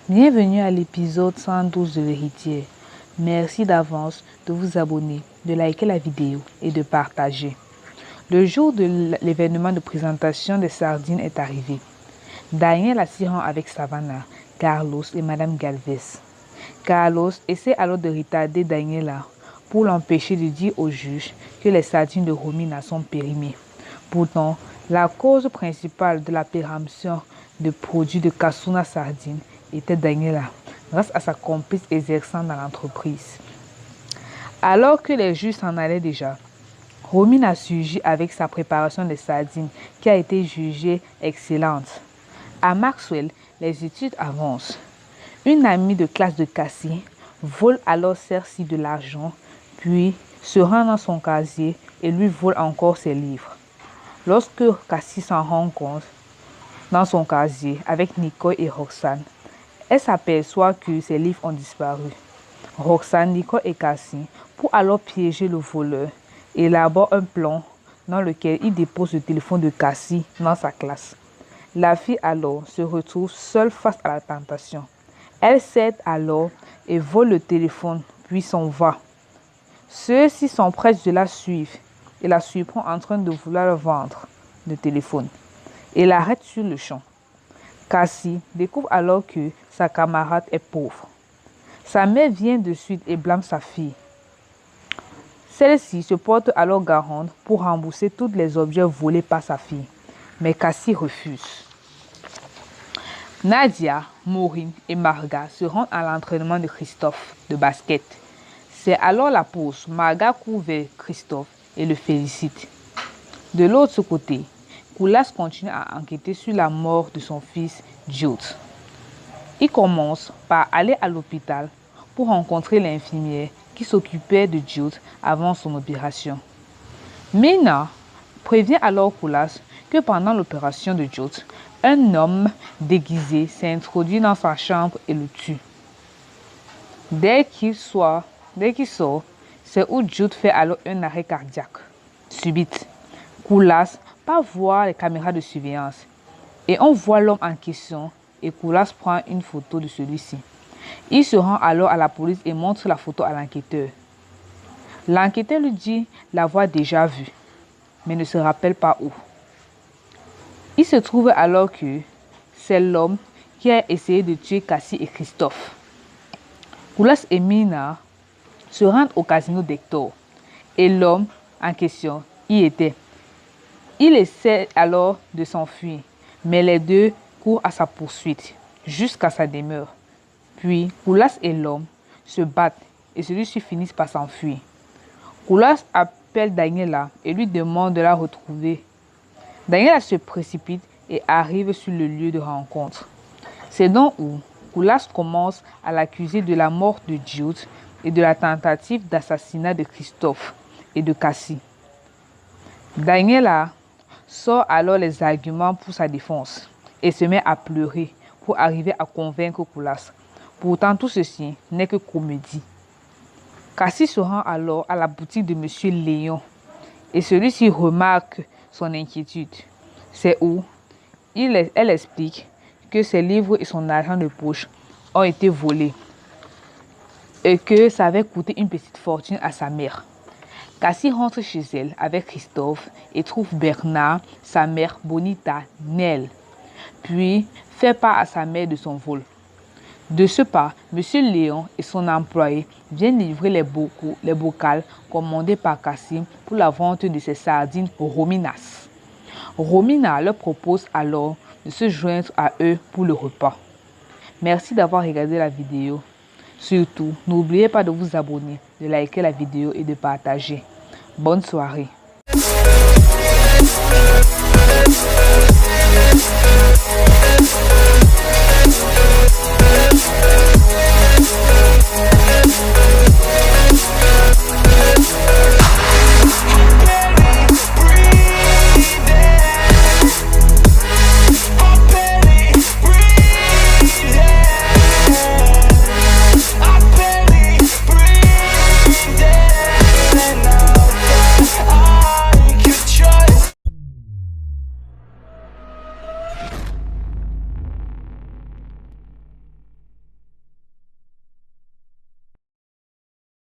Bienvenue à l'épisode 112 de l'Héritière. Merci d'avance de vous abonner, de liker la vidéo et de partager. Le jour de l'événement de présentation des sardines est arrivé. Daniel s'y rend avec Savannah, Carlos et Madame Galvez. Carlos essaie alors de retarder Daniela pour l'empêcher de dire au juge que les sardines de Romina sont périmées. Pourtant, la cause principale de la péremption de produits de Casuna Sardines était Daniela, grâce à sa complice exerçant dans l'entreprise. Alors que les juges s'en allaient déjà, Romina surgit avec sa préparation des sardines qui a été jugée excellente. À Maxwell, les études avancent. Une amie de classe de Cassie vole alors Cersei de l'argent, puis se rend dans son casier et lui vole encore ses livres. Lorsque Cassie s'en rend compte dans son casier avec Nicole et Roxane, elle s'aperçoit que ses livres ont disparu. Roxane, Nicole et Cassie, pour alors piéger le voleur, élaborent un plan dans lequel il dépose le téléphone de Cassie dans sa classe. La fille alors se retrouve seule face à la tentation. Elle cède alors et vole le téléphone, puis s'en va. Ceux-ci sont prêts de la suivre et la surprend en train de vouloir le vendre, le téléphone, et l'arrête sur le champ. Cassie découvre alors que sa camarade est pauvre. Sa mère vient de suite et blâme sa fille. Celle-ci se porte alors garante pour rembourser tous les objets volés par sa fille, mais Cassie refuse. Nadia, Maureen et Marga se rendent à l'entraînement de Christophe de basket. C'est alors la pause. Marga court vers Christophe et le félicite. De l'autre côté, Koulas continue à enquêter sur la mort de son fils Jude. Il commence par aller à l'hôpital pour rencontrer l'infirmière qui s'occupait de Jude avant son opération. Mina prévient alors Koulas que pendant l'opération de Jude, un homme déguisé s'est introduit dans sa chambre et le tue. Dès qu'il sort, c'est où Jude fait alors un arrêt cardiaque subite. Koulas part voir les caméras de surveillance et on voit l'homme en question et Koulas prend une photo de celui-ci. Il se rend alors à la police et montre la photo à l'enquêteur. L'enquêteur lui dit l'avoir déjà vu, mais ne se rappelle pas où. Il se trouve alors que c'est l'homme qui a essayé de tuer Cassie et Christophe. Koulas et Mina se rendent au casino d'Hector et l'homme en question y était. Il essaie alors de s'enfuir, mais les deux courent à sa poursuite jusqu'à sa demeure. Puis Koulas et l'homme se battent et celui-ci finit par s'enfuir. Koulas appelle Daniela et lui demande de la retrouver. Daniela se précipite et arrive sur le lieu de rencontre. C'est donc où Koulas commence à l'accuser de la mort de Jude et de la tentative d'assassinat de Christophe et de Cassie. Daniela sort alors les arguments pour sa défense et se met à pleurer pour arriver à convaincre Koulas. Pourtant, tout ceci n'est que comédie. Cassie se rend alors à la boutique de Monsieur Léon et celui-ci remarque son inquiétude. C'est où elle explique que ses livres et son argent de poche ont été volés et que ça avait coûté une petite fortune à sa mère. Cassie rentre chez elle avec Christophe et trouve Bernard, sa mère Bonita, Nell, puis fait part à sa mère de son vol. De ce pas, M. Léon et son employé viennent livrer les bocals commandés par Cassie pour la vente de ses sardines Rominas. Romina leur propose alors de se joindre à eux pour le repas. Merci d'avoir regardé la vidéo. Surtout, n'oubliez pas de vous abonner, de liker la vidéo et de partager. Bonne soirée.